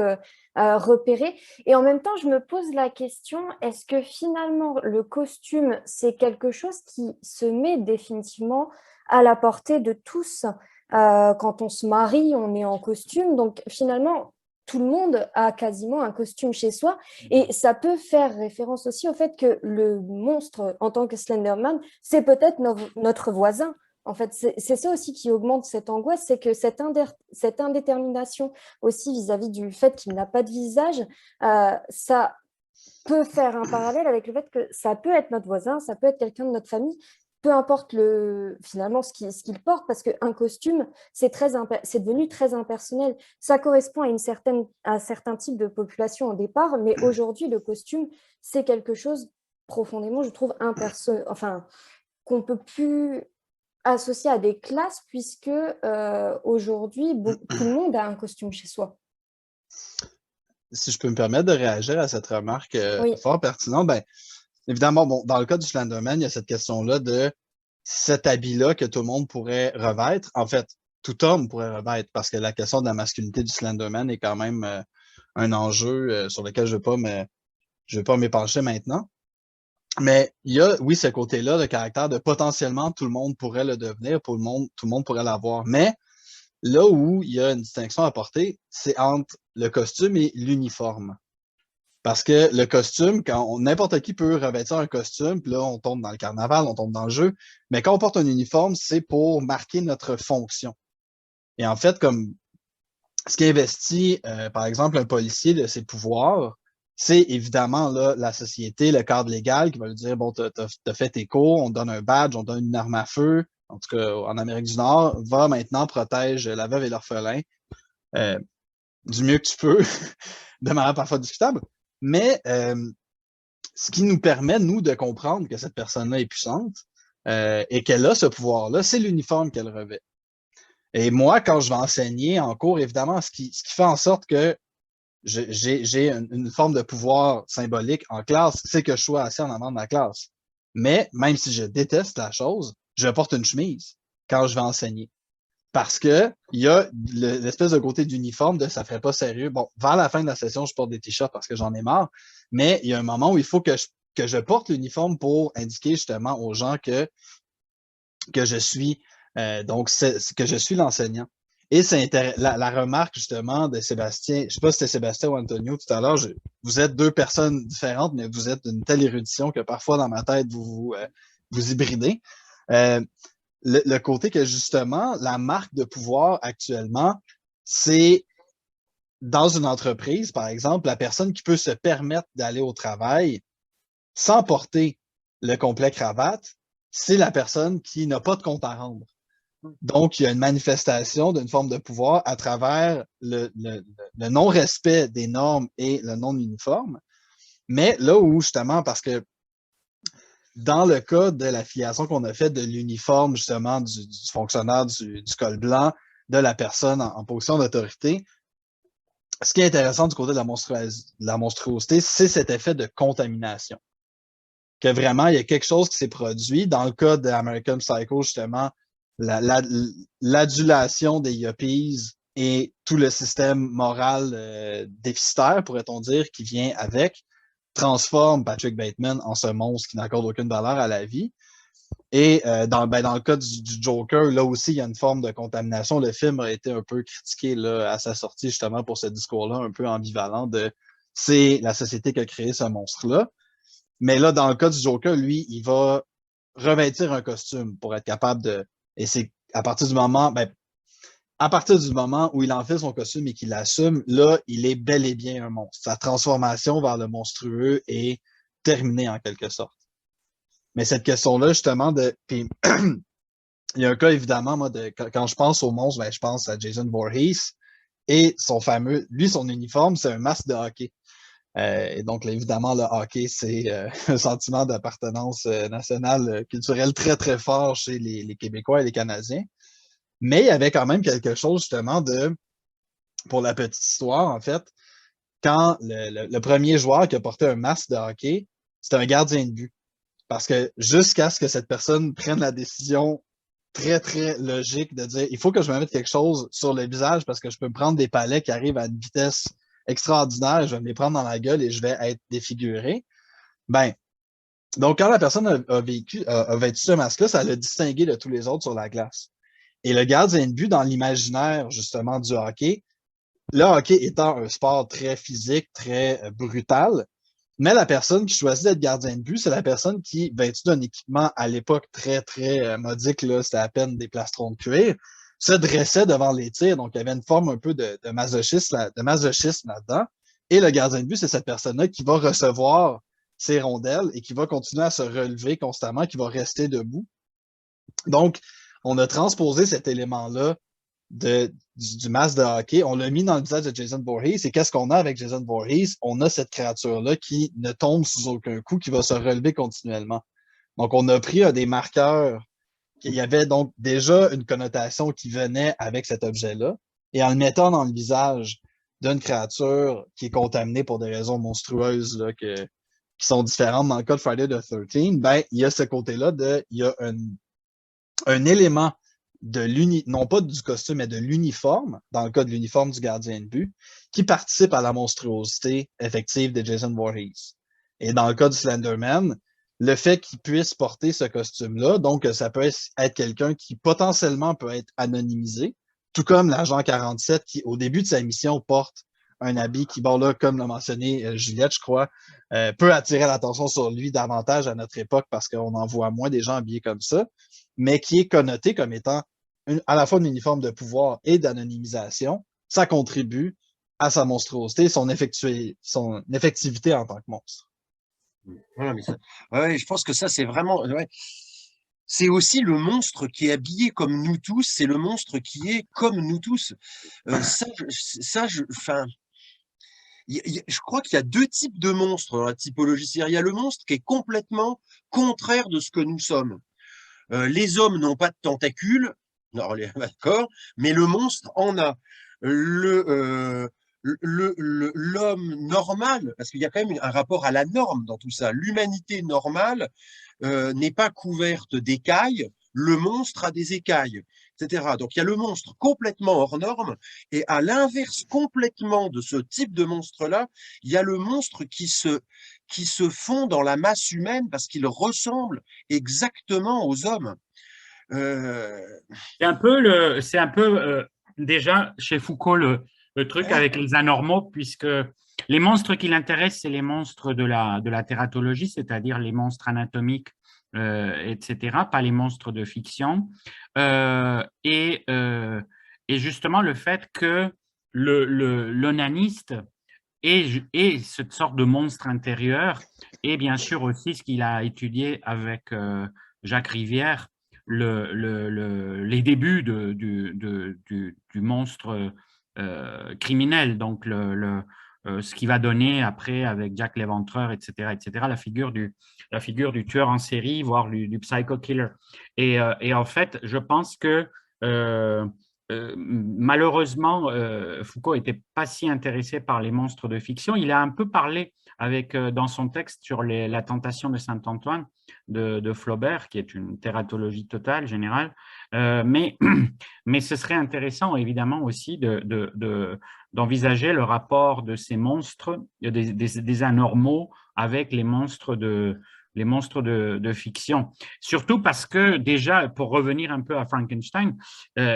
repérer. Et en même temps, je me pose la question, est-ce que finalement le costume, c'est quelque chose qui se met définitivement à la portée de tous? Quand on se marie, on est en costume, donc finalement tout le monde a quasiment un costume chez soi. Et ça peut faire référence aussi au fait que le monstre, en tant que Slenderman, c'est peut-être notre voisin. En fait, c'est ça aussi qui augmente cette angoisse, c'est que cette indétermination aussi vis-à-vis du fait qu'il n'a pas de visage, ça peut faire un parallèle avec le fait que ça peut être notre voisin, ça peut être quelqu'un de notre famille, peu importe finalement ce qu'il porte, parce qu'un costume, c'est devenu très impersonnel. Ça correspond à un certain type de population au départ, mais aujourd'hui, le costume, c'est quelque chose profondément, je trouve, enfin, qu'on ne peut plus associer à des classes, puisque aujourd'hui, tout le monde a un costume chez soi. Si je peux me permettre de réagir à cette remarque Oui. fort pertinente, ben, évidemment, bon, dans le cas du Slenderman, il y a cette question-là de cet habit-là que tout le monde pourrait revêtre. En fait, tout homme pourrait revêtre parce que la question de la masculinité du Slenderman est quand même un enjeu sur lequel je ne veux pas je ne vais pas m'épancher maintenant. Mais il y a, oui, ce côté-là, le caractère de potentiellement tout le monde pourrait le devenir, tout le monde pourrait l'avoir. Mais là où il y a une distinction à porter, c'est entre le costume et l'uniforme. Parce que le costume, n'importe qui peut revêtir un costume, puis là, on tombe dans le carnaval, on tombe dans le jeu. Mais quand on porte un uniforme, c'est pour marquer notre fonction. Et en fait, comme ce qui investit, par exemple, un policier de ses pouvoirs, c'est évidemment là, la société, le cadre légal qui va lui dire, bon, t'as fait tes cours, on te donne un badge, on te donne une arme à feu, en tout cas en Amérique du Nord, va maintenant, protège la veuve et l'orphelin du mieux que tu peux, de manière parfois discutable. Mais ce qui nous permet, nous, de comprendre que cette personne-là est puissante et qu'elle a ce pouvoir-là, c'est l'uniforme qu'elle revêt. Et moi, quand je vais enseigner en cours, évidemment, ce qui fait en sorte que j'ai une forme de pouvoir symbolique en classe, c'est que je sois assis en avant de la classe. Mais même si je déteste la chose, je porte une chemise quand je vais enseigner. Parce que il y a l'espèce de côté d'uniforme de ça ferait pas sérieux. Bon, vers la fin de la session, je porte des t-shirts parce que j'en ai marre, mais il y a un moment où il faut que je porte l'uniforme pour indiquer justement aux gens que je suis que je suis l'enseignant. Et c'est la remarque justement de Sébastien, je sais pas si c'était Sébastien ou Antonio tout à l'heure, vous êtes deux personnes différentes, mais vous êtes d'une telle érudition que parfois dans ma tête, vous hybridez. Le côté que justement, la marque de pouvoir actuellement, c'est dans une entreprise, par exemple, la personne qui peut se permettre d'aller au travail sans porter le complet cravate, c'est la personne qui n'a pas de compte à rendre. Donc, il y a une manifestation d'une forme de pouvoir à travers le non-respect des normes et le non-uniforme. Mais là où, justement, parce que dans le cas de l'affiliation qu'on a faite de l'uniforme, justement, du fonctionnaire du col blanc, de la personne en position d'autorité, ce qui est intéressant du côté de la monstruosité, c'est cet effet de contamination. Que vraiment, il y a quelque chose qui s'est produit. Dans le cas d'American Psycho, justement, l'adulation des yuppies et tout le système moral déficitaire, pourrait-on dire, qui vient avec, transforme Patrick Bateman en ce monstre qui n'accorde aucune valeur à la vie. Et dans le cas du Joker, là aussi, il y a une forme de contamination. Le film a été un peu critiqué là, à sa sortie, justement, pour ce discours-là un peu ambivalent de c'est la société qui a créé ce monstre-là. Mais là, dans le cas du Joker, lui, il va revêtir un costume pour être capable de... Et c'est à partir du moment où il enfile son costume et qu'il l'assume, là, il est bel et bien un monstre. Sa transformation vers le monstrueux est terminée en quelque sorte. Mais cette question-là, justement, puis, il y a un cas, évidemment, moi, quand je pense au monstre, ben, je pense à Jason Voorhees et son uniforme, c'est un masque de hockey. Et donc, là, évidemment, le hockey, c'est un sentiment d'appartenance nationale, culturelle très, très fort chez les Québécois et les Canadiens. Mais il y avait quand même quelque chose, justement, pour la petite histoire, en fait, quand le premier joueur qui a porté un masque de hockey, c'était un gardien de but. Parce que jusqu'à ce que cette personne prenne la décision très, très logique de dire, il faut que je me mette quelque chose sur le visage parce que je peux me prendre des palets qui arrivent à une vitesse extraordinaire, je vais me les prendre dans la gueule et je vais être défiguré. Ben, donc quand la personne a vêtu ce masque-là, ça l'a distingué de tous les autres sur la glace. Et le gardien de but, dans l'imaginaire, justement, du hockey, le hockey étant un sport très physique, très brutal, mais la personne qui choisit d'être gardien de but, c'est la personne qui, vêtue d'un équipement à l'époque très, très modique, là, c'était à peine des plastrons de cuir, se dressait devant les tirs. Donc, il y avait une forme un peu de masochisme là-dedans. Et le gardien de but, c'est cette personne-là qui va recevoir ses rondelles et qui va continuer à se relever constamment, qui va rester debout. Donc, on a transposé cet élément-là du masque de hockey, on l'a mis dans le visage de Jason Voorhees. Et qu'est-ce qu'on a avec Jason Voorhees? On a cette créature-là qui ne tombe sous aucun coup, qui va se relever continuellement. Donc, on a pris des marqueurs. Il y avait donc déjà une connotation qui venait avec cet objet-là. Et en le mettant dans le visage d'une créature qui est contaminée pour des raisons monstrueuses là, qui sont différentes dans le cas de Friday the 13, ben, il y a ce côté-là il y a un élément non pas du costume, mais de l'uniforme, dans le cas de l'uniforme du gardien de but, qui participe à la monstruosité effective de Jason Voorhees. Et dans le cas du Slenderman, le fait qu'il puisse porter ce costume-là, donc ça peut être quelqu'un qui potentiellement peut être anonymisé, tout comme l'agent 47 qui, au début de sa mission, porte un habit qui, bon là, comme l'a mentionné Juliette, je crois, peut attirer l'attention sur lui davantage à notre époque parce qu'on en voit moins des gens habillés comme ça, mais qui est connoté comme étant à la fois un uniforme de pouvoir et d'anonymisation. Ça contribue à sa monstruosité, son effectivité en tant que monstre. Voilà, mais ouais, je pense que ça, c'est vraiment. Ouais. C'est aussi le monstre qui est habillé comme nous tous, c'est le monstre qui est comme nous tous. Enfin, je crois qu'il y a deux types de monstres dans la typologie. Il y a le monstre qui est complètement contraire de ce que nous sommes. Les hommes n'ont pas de tentacules, non, d'accord, mais le monstre en a. L'homme normal, parce qu'il y a quand même un rapport à la norme dans tout ça, l'humanité normale n'est pas couverte d'écailles, le monstre a des écailles, etc. Donc il y a le monstre complètement hors norme, et à l'inverse complètement de ce type de monstre-là, il y a le monstre qui se fond dans la masse humaine parce qu'il ressemble exactement aux hommes. C'est un peu déjà chez Foucault le truc avec les anormaux, puisque les monstres qui l'intéressent, c'est les monstres de la tératologie, c'est-à-dire les monstres anatomiques, etc., pas les monstres de fiction. Et justement, le fait que l'onaniste est cette sorte de monstre intérieur, et bien sûr aussi ce qu'il a étudié avec Jacques Rivière, les débuts du monstre criminel, donc ce qui va donner après avec Jack l'Éventreur, etc., la figure du tueur en série, voire du psycho-killer. Et en fait, je pense que malheureusement, Foucault n'était pas si intéressé par les monstres de fiction. Il a un peu parlé dans son texte sur la tentation de Saint-Antoine de Flaubert, qui est une tératologie totale, générale. Mais ce serait intéressant, évidemment, aussi d'envisager le rapport de ces monstres, des anormaux, avec les monstres de fiction. Surtout parce que, déjà, pour revenir un peu à Frankenstein,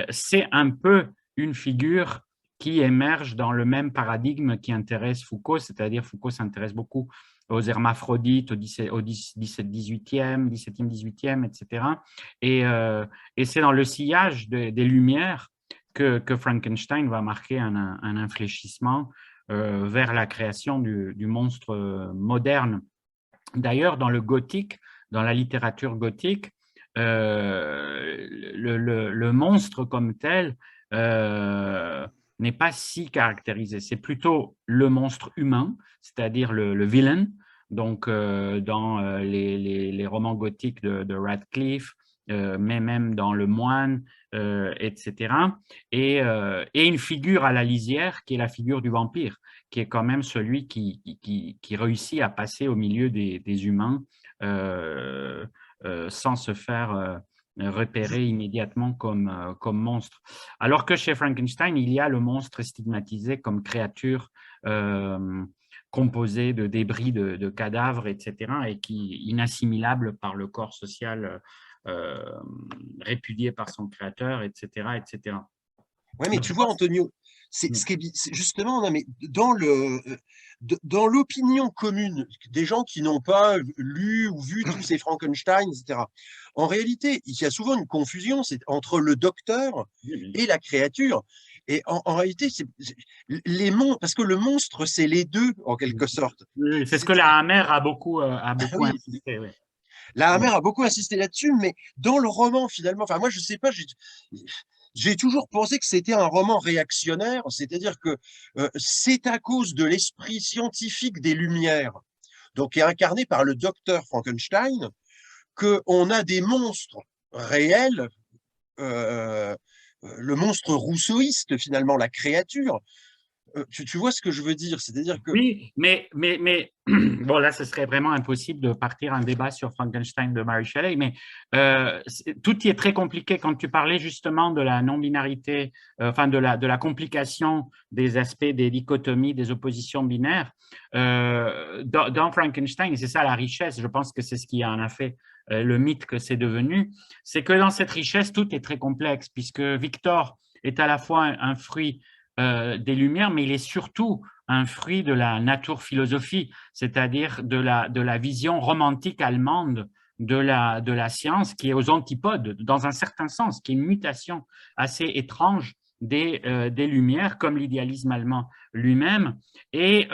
c'est un peu une figure qui émerge dans le même paradigme qui intéresse Foucault, c'est-à-dire Foucault s'intéresse beaucoup aux hermaphrodites, au 17e, 18e, etc. Et c'est dans le sillage des Lumières que Frankenstein va marquer un infléchissement vers la création du monstre moderne. D'ailleurs, dans le gothique, dans la littérature gothique, le monstre comme tel n'est pas si caractérisé. C'est plutôt le monstre humain, c'est-à-dire le villain. Donc, dans les romans gothiques de Radcliffe, mais même dans Le Moine, etc. Et une figure à la lisière qui est la figure du vampire, qui est quand même celui qui réussit à passer au milieu des humains sans se faire repérer immédiatement comme monstre. Alors que chez Frankenstein, il y a le monstre stigmatisé comme créature composée de débris de cadavres, etc., et qui est inassimilable par le corps social répudié par son créateur, etc., etc. Oui, mais tu vois, Antonio, c'est justement, non, mais dans l'opinion commune des gens qui n'ont pas lu ou vu tous ces Frankenstein, etc., en réalité, il y a souvent une confusion entre le docteur et la créature. Et en réalité, parce que le monstre, c'est les deux, en quelque sorte. C'est ce que la Hammer a beaucoup Oui. insisté. Oui. La Hammer a beaucoup insisté là-dessus, mais dans le roman, finalement, enfin, moi, je sais pas, j'ai toujours pensé que c'était un roman réactionnaire, c'est-à-dire que c'est à cause de l'esprit scientifique des Lumières, donc qui est incarné par le docteur Frankenstein, qu'on a des monstres réels, le monstre rousseauiste, finalement, la créature, Tu vois ce que je veux dire? C'est-à-dire que… Oui, mais bon, là, ce serait vraiment impossible de partir un débat sur Frankenstein de Mary Shelley, mais tout y est très compliqué. Quand tu parlais justement de la non-binarité, enfin de la complication des aspects des dichotomies, des oppositions binaires, dans Frankenstein, et c'est ça la richesse, je pense que c'est ce qui en a fait le mythe que c'est devenu, c'est que dans cette richesse, tout est très complexe, puisque Victor est à la fois un fruit des Lumières, mais il est surtout un fruit de la naturphilosophie, c'est-à-dire de la vision romantique allemande de la science qui est aux antipodes, dans un certain sens, qui est une mutation assez étrange des Lumières, comme l'idéalisme allemand lui-même, et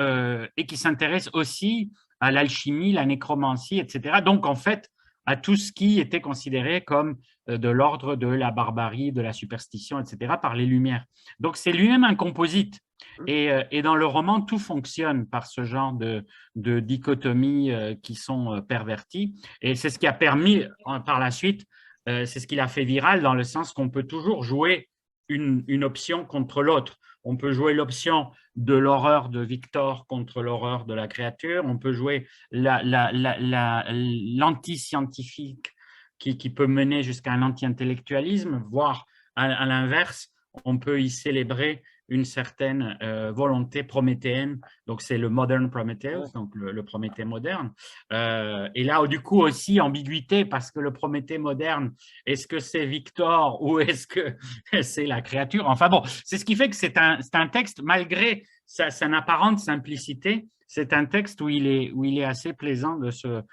qui s'intéresse aussi à l'alchimie, la nécromancie, etc. Donc, en fait, à tout ce qui était considéré comme de l'ordre de la barbarie, de la superstition, etc., par les Lumières. Donc, c'est lui-même un composite. Et dans le roman, tout fonctionne par ce genre de dichotomies qui sont perverties. Et c'est ce qui a permis, par la suite, c'est ce qui l'a fait viral, dans le sens qu'on peut toujours jouer une option contre l'autre. On peut jouer l'option de l'horreur de Victor contre l'horreur de la créature. On peut jouer l'anti-scientifique qui peut mener jusqu'à un anti-intellectualisme, voire à l'inverse, on peut y célébrer une certaine volonté prométhéenne. Donc, c'est le modern Prometheus, donc le Prométhée moderne. Et là, du coup, aussi ambiguïté, parce que le Prométhée moderne, est-ce que c'est Victor ou est-ce que c'est la créature? Enfin bon, c'est ce qui fait que c'est un texte, malgré son apparente simplicité, c'est un texte où il est assez plaisant de se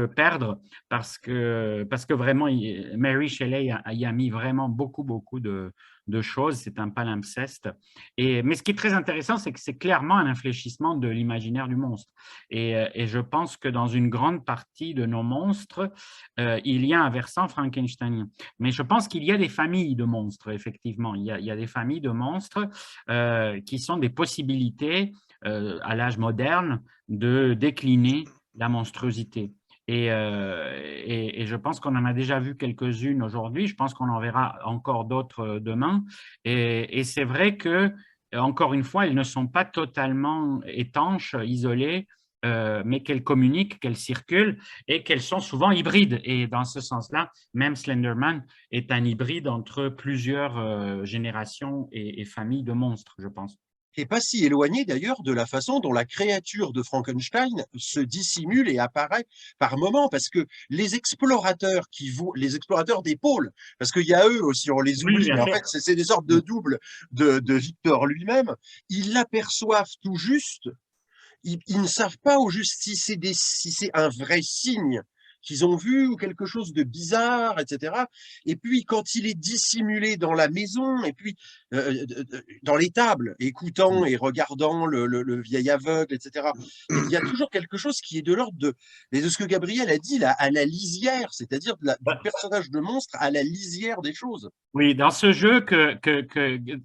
perdre parce que vraiment, Mary Shelley y a mis vraiment beaucoup de choses. C'est un palimpseste. Mais ce qui est très intéressant, c'est que c'est clairement un infléchissement de l'imaginaire du monstre. Et je pense que dans une grande partie de nos monstres, il y a un versant frankensteinien. Mais je pense qu'il y a des familles de monstres, effectivement. Il y a des familles de monstres qui sont des possibilités à l'âge moderne de décliner la monstruosité. Et je pense qu'on en a déjà vu quelques-unes aujourd'hui. Je pense qu'on en verra encore d'autres demain. Et c'est vrai que, encore une fois, elles ne sont pas totalement étanches, isolées, mais qu'elles communiquent, qu'elles circulent et qu'elles sont souvent hybrides. Et dans ce sens-là, même Slenderman est un hybride entre plusieurs générations et familles de monstres, je pense. Et pas si éloigné d'ailleurs de la façon dont la créature de Frankenstein se dissimule et apparaît par moments, parce que les explorateurs les explorateurs des pôles, parce qu'il y a eux aussi, on les oublie, mais en fait c'est des sortes de doubles de Victor lui-même, ils l'aperçoivent tout juste, ils ne savent pas au juste si c'est un vrai signe qu'ils ont vu ou quelque chose de bizarre, etc. Et puis, quand il est dissimulé dans la maison, et puis dans les tables, écoutant et regardant le vieil aveugle, etc., il y a toujours quelque chose qui est de l'ordre de ce que Gabriel a dit, là, à la lisière, c'est-à-dire du personnage de monstre à la lisière des choses. Oui, dans ce jeu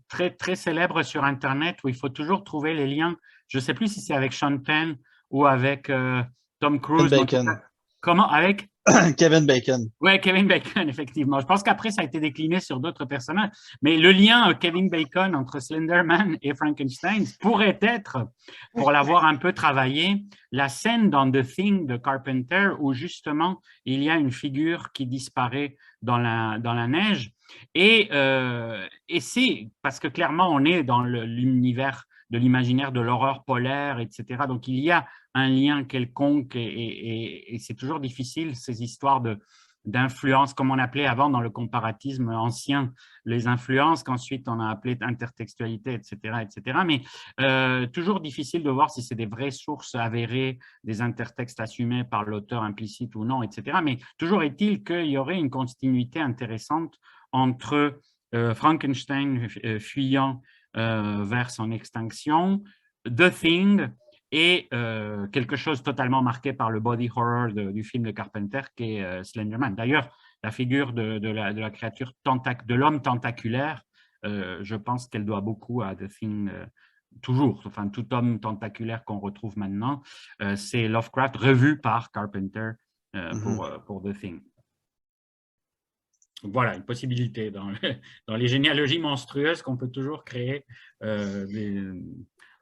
très, très célèbre sur Internet, où il faut toujours trouver les liens, je ne sais plus si c'est avec Sean Penn ou avec Tom Cruise. Bacon. Comment? Avec Kevin Bacon. Oui, Kevin Bacon, effectivement. Je pense qu'après, ça a été décliné sur d'autres personnages. Mais le lien Kevin Bacon entre Slenderman et Frankenstein pourrait être, pour l'avoir un peu travaillé, la scène dans The Thing de Carpenter où justement, il y a une figure qui disparaît dans la neige. Et c'est parce que clairement, on est dans l'univers de l'imaginaire de l'horreur polaire, etc. Donc, il y a un lien quelconque et c'est toujours difficile, ces histoires d'influence, comme on appelait avant dans le comparatisme ancien, les influences qu'ensuite on a appelé intertextualité, etc. etc. Mais toujours difficile de voir si c'est des vraies sources avérées, des intertextes assumés par l'auteur implicite ou non, etc. Mais toujours est-il qu'il y aurait une continuité intéressante entre Frankenstein fuyant vers son extinction, The Thing et quelque chose totalement marqué par le body horror du film de Carpenter qui est Slenderman. D'ailleurs, la figure de la créature, de l'homme tentaculaire, je pense qu'elle doit beaucoup à The Thing toujours. Enfin, tout homme tentaculaire qu'on retrouve maintenant, c'est Lovecraft revu par Carpenter pour The Thing. Voilà, une possibilité dans les généalogies monstrueuses qu'on peut toujours créer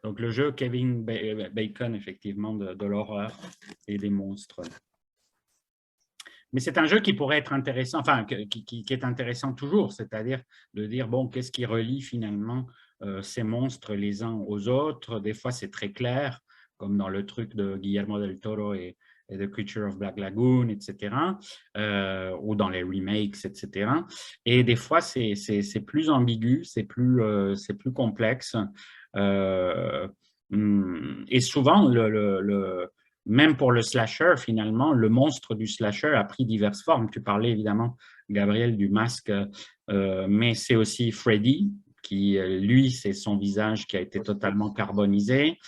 Donc, le jeu Kevin Bacon, effectivement, de l'horreur et des monstres. Mais c'est un jeu qui pourrait être intéressant, enfin, qui est intéressant toujours, c'est-à-dire de dire, bon, qu'est-ce qui relie finalement ces monstres les uns aux autres? Des fois, c'est très clair, comme dans le truc de Guillermo del Toro et The Creature of Black Lagoon, etc., ou dans les remakes, etc. Et des fois, c'est plus ambigu, c'est plus complexe. Et souvent, même pour le slasher, finalement, le monstre du slasher a pris diverses formes. Tu parlais évidemment, Gabriel, du masque, mais c'est aussi Freddy, qui, lui, c'est son visage qui a été totalement carbonisé.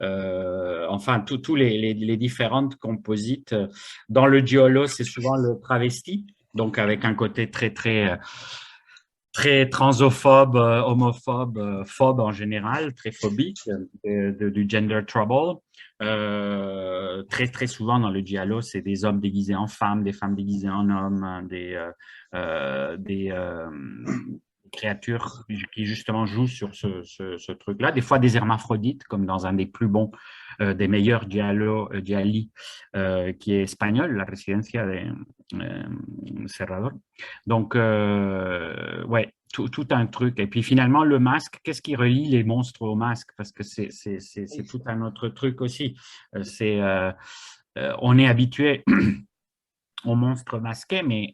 Enfin, tous les différentes composites. Dans le giallo, c'est souvent le travesti, donc avec un côté très transophobe, homophobe, phobe en général, très phobique, du gender trouble. Très souvent dans le giallo, c'est des hommes déguisés en femmes, des femmes déguisées en hommes, des créatures qui justement jouent sur ce truc-là. Des fois des hermaphrodites, comme dans un des plus bons, des meilleurs gialli, qui est espagnol, La Residencia de Serrador. Donc, ouais, tout un truc. Et puis finalement, le masque, qu'est-ce qui relie les monstres au masque? Parce que c'est tout un autre truc aussi. On est habitué aux monstres masqués, mais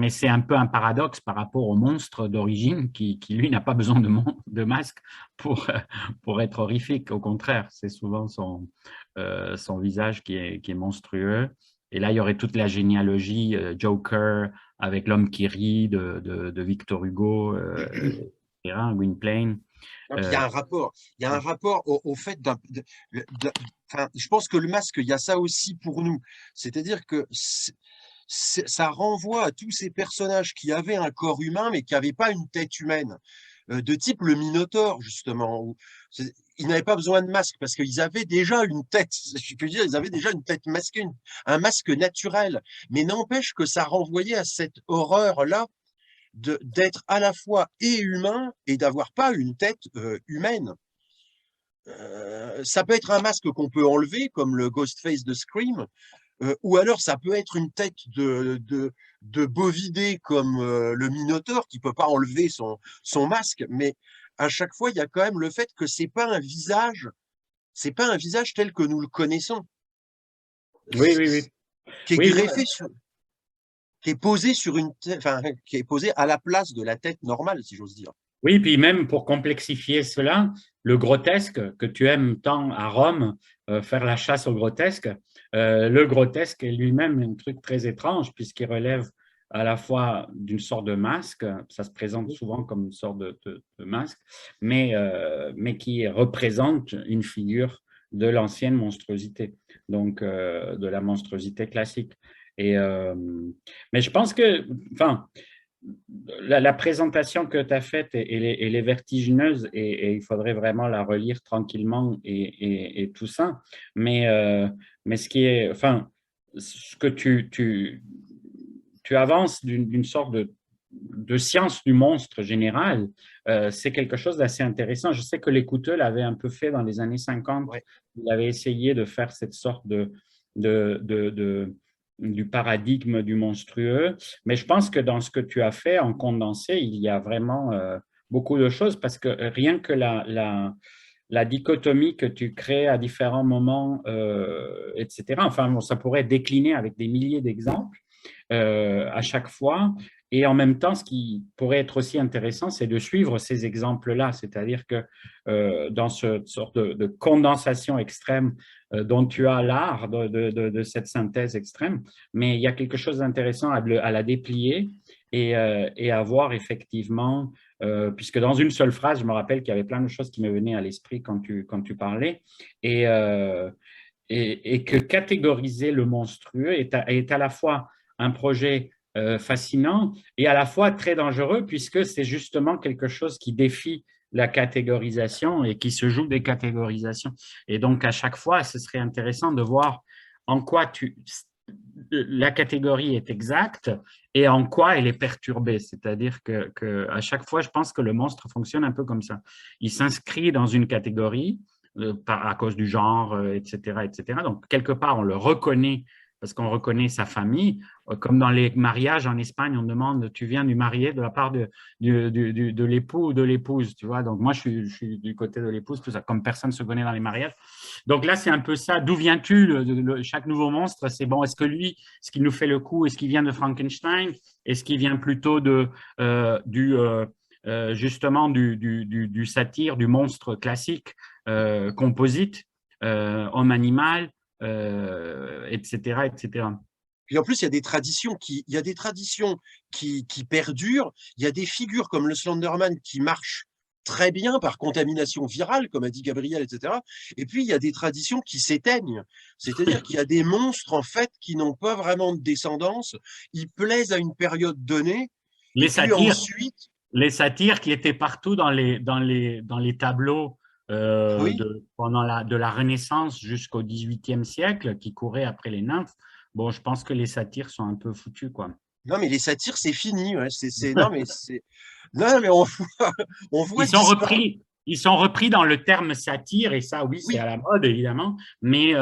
c'est un peu un paradoxe par rapport au monstre d'origine qui lui, n'a pas besoin de masque pour être horrifique. Au contraire, c'est souvent son visage qui est monstrueux. Et là, il y aurait toute la généalogie Joker avec l'homme qui rit de Victor Hugo, Gwynplaine. Donc, il y a un rapport au fait enfin, je pense que le masque, il y a ça aussi pour nous. C'est-à-dire que ça renvoie à tous ces personnages qui avaient un corps humain, mais qui n'avaient pas une tête humaine, de type le Minotaure, justement. Ils n'avaient pas besoin de masque parce qu'ils avaient déjà une tête, je peux dire, ils avaient déjà une tête masquée, un masque naturel. Mais n'empêche que ça renvoyait à cette horreur-là d'être à la fois et humain et d'avoir pas une tête humaine. Ça peut être un masque qu'on peut enlever, comme le Ghostface de Scream, ou alors ça peut être une tête de bovidé comme le Minotaure qui peut pas enlever son masque, mais à chaque fois, il y a quand même le fait que c'est pas un visage tel que nous le connaissons. Oui. Qui est Oui, greffé qui est posé sur qui est posé à la place de la tête normale, si j'ose dire. Oui, puis même pour complexifier cela, le grotesque que tu aimes tant à Rome, faire la chasse au grotesque, le grotesque est lui-même un truc très étrange puisqu'il relève à la fois d'une sorte de masque, ça se présente souvent comme une sorte de masque, mais qui représente une figure de l'ancienne monstruosité, donc de la monstruosité classique. Mais je pense que, enfin, la présentation que tu as faite, elle est vertigineuse et il faudrait vraiment la relire tranquillement et tout ça. Mais ce qui est, enfin, ce que tu avances d'une sorte de science du monstre général, c'est quelque chose d'assez intéressant. Je sais que les Couteux l'avaient un peu fait dans les années 50. Ouais. Ils avaient essayé de faire cette sorte du paradigme du monstrueux. Mais je pense que dans ce que tu as fait en condensé, il y a vraiment beaucoup de choses parce que rien que la dichotomie que tu crées à différents moments, etc. Enfin, bon, ça pourrait décliner avec des milliers d'exemples à chaque fois. Et en même temps, ce qui pourrait être aussi intéressant, c'est de suivre ces exemples-là, c'est-à-dire que dans cette sorte de condensation extrême dont tu as l'art de cette synthèse extrême, mais il y a quelque chose d'intéressant à la déplier et à voir effectivement, puisque dans une seule phrase, je me rappelle qu'il y avait plein de choses qui me venaient à l'esprit quand tu parlais, et que catégoriser le monstrueux est à la fois un projet fascinant et à la fois très dangereux puisque c'est justement quelque chose qui défie la catégorisation et qui se joue des catégorisations. Et donc, à chaque fois, ce serait intéressant de voir en quoi la catégorie est exacte et en quoi elle est perturbée. C'est-à-dire que à chaque fois, je pense que le monstre fonctionne un peu comme ça. Il s'inscrit dans une catégorie à cause du genre, etc., etc. Donc, quelque part, on le reconnaît parce qu'on reconnaît sa famille. Comme dans les mariages en Espagne, on demande, tu viens du marié de la part de l'époux ou de l'épouse, tu vois. Donc, moi, je suis du côté de l'épouse, tout ça, comme personne ne se connaît dans les mariages. Donc là, c'est un peu ça. D'où viens-tu? Chaque nouveau monstre, c'est bon, est-ce que lui, est-ce qu'il nous fait le coup? Est-ce qu'il vient de Frankenstein? Est-ce qu'il vient plutôt justement du satyre, du monstre classique, composite, homme-animal, etc., etc. Puis en plus, il y a des traditions qui perdurent. Il y a des figures comme le Slenderman qui marchent très bien par contamination virale, comme a dit Gabriel, etc. Et puis, il y a des traditions qui s'éteignent. C'est-à-dire qu'il y a des monstres, en fait, qui n'ont pas vraiment de descendance. Ils plaisent à une période donnée. Les et puis satyres, ensuite, les satyres qui étaient partout dans les tableaux oui, de la Renaissance jusqu'au XVIIIe siècle, qui couraient après les nymphes. Bon, je pense que les satyres sont un peu foutus, quoi. non, mais les satyres, c'est fini. Ouais. Non, mais on voit Ils sont disparaître. repris dans le terme satire, et ça, oui, c'est Oui, à la mode, évidemment, mais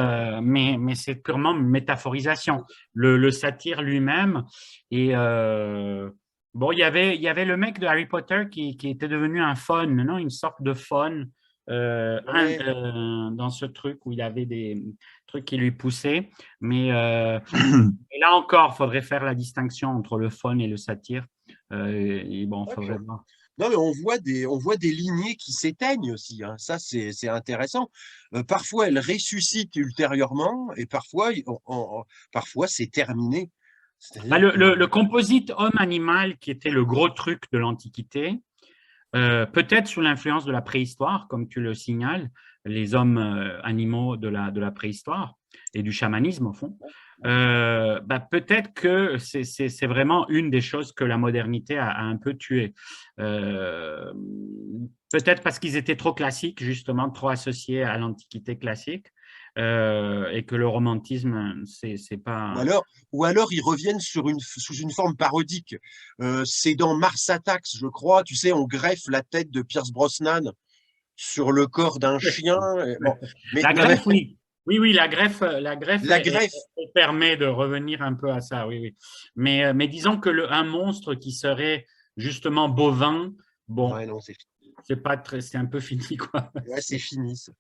c'est purement métaphorisation. Le satire lui-même, et bon, il y avait le mec de Harry Potter qui était devenu un faune, non, une sorte de faune ouais. dans ce truc où il avait des trucs qui lui poussaient, mais et là encore, il faudrait faire la distinction entre le faune et le satire, et bon, il faudrait voir. Non, mais on voit des lignées qui s'éteignent aussi. Hein. Ça, c'est intéressant. Parfois, elles ressuscitent ultérieurement et parfois c'est terminé. Bah, C'est-à-dire que, le composite homme-animal, qui était le gros truc de l'Antiquité, peut-être sous l'influence de la préhistoire, comme tu le signales, les hommes animaux de la préhistoire et du chamanisme, au fond, bah, peut-être que c'est vraiment une des choses que la modernité a un peu tué. Peut-être parce qu'ils étaient trop classiques, justement, trop associés à l'Antiquité classique, et que le romantisme, c'est pas… ou alors ils reviennent sous une forme parodique. C'est dans Mars Attacks, je crois. Tu sais, on greffe la tête de Pierce Brosnan sur le corps d'un chien. Bon, mais, La non, mais greffe, oui. Oui, oui, la greffe la greffe, permet de revenir un peu à ça, oui, oui. Mais disons que un monstre qui serait justement bovin, bon, ouais, non, c'est un peu fini, quoi. ouais, c'est fini. Ça.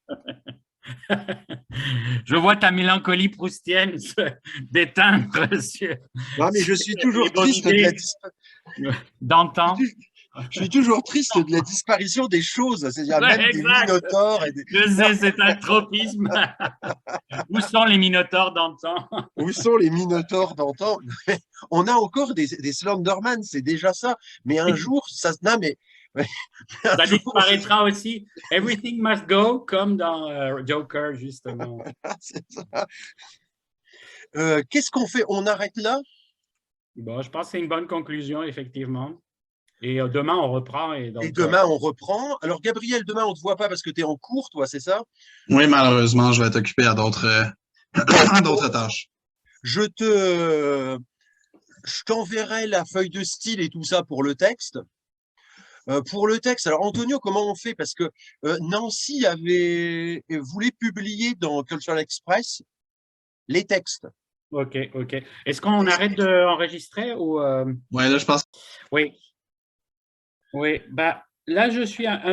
Je vois ta mélancolie proustienne se déteindre sur Non, mais je suis les toujours bonnes triste de la idées disparition. d'antan. Je suis toujours triste de la disparition des choses, c'est-à-dire Ouais, même des exact. minotaures. Je sais, c'est un tropisme. Où sont les minotaures d'antan? Où sont les minotaures d'antan? On a encore des Slenderman, c'est déjà ça. Mais un jour, ça. Non, mais. Un Ça jour, disparaîtra aussi. Everything must go, comme dans Joker, justement. c'est ça. Qu'est-ce qu'on fait? On arrête là? Bon, je pense que c'est une bonne conclusion, effectivement. Et demain, on reprend. Et Et donc, demain, on reprend. Alors, Gabriel, demain, on ne te voit pas parce que tu es en cours, toi, c'est ça? Oui, malheureusement, je vais être occupé à d'autres à d'autres tâches. Je t'enverrai la feuille de style et tout ça pour le texte. Pour le texte, alors Antonio, comment on fait? Parce que Nancy voulait publier dans Cultural Express les textes. OK, OK. Est-ce qu'on arrête d'enregistrer ou Ouais, là, je pense. Oui. Oui. Bah, là, je suis un